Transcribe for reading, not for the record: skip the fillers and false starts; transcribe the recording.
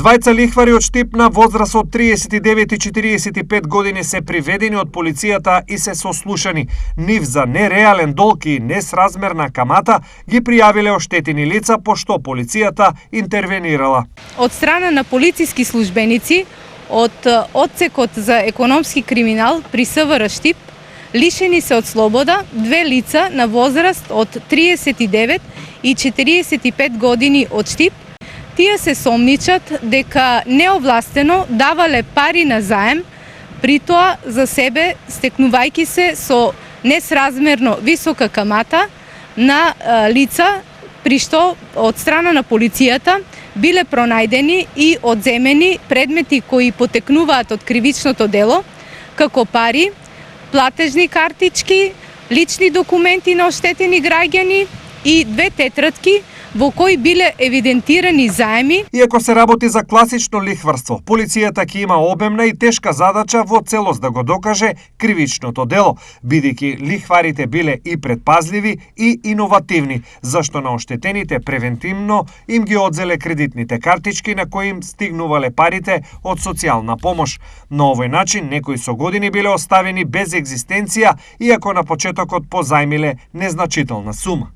Двајца лихвари од Штип на возраст од 39 и 45 години се приведени од полицијата и се сослушани. Нив за нереален долг и несразмерна камата ги пријавиле оштетени лица, пошто полицијата интервенирала. Од страна на полициски службеници од одсекот за економски криминал при СВР Штип лишени се од слобода две лица на возраст од 39 и 45 години од Штип. Тие се сомничат дека неовластено давале пари на заем, при тоа за себе стекнувајќи се со несразмерно висока камата на лица, при што од страна на полицијата биле пронајдени и одземени предмети кои потекнуваат од кривичното дело, како пари, платежни картички, лични документи на оштетени граѓани и две тетрадки во кои биле евидентирани заеми. Иако се работи за класично лихварство, полицијата ќе има обемна и тешка задача во целост да го докаже кривичното дело, бидејќи лихварите биле и предпазливи и иновативни, зашто на оштетените превентивно им ги одзеле кредитните картички на кои им стигнувале парите од социјална помош. На овој начин некои со години биле оставени без екзистенција, иако на почетокот позајмиле незначителна сума.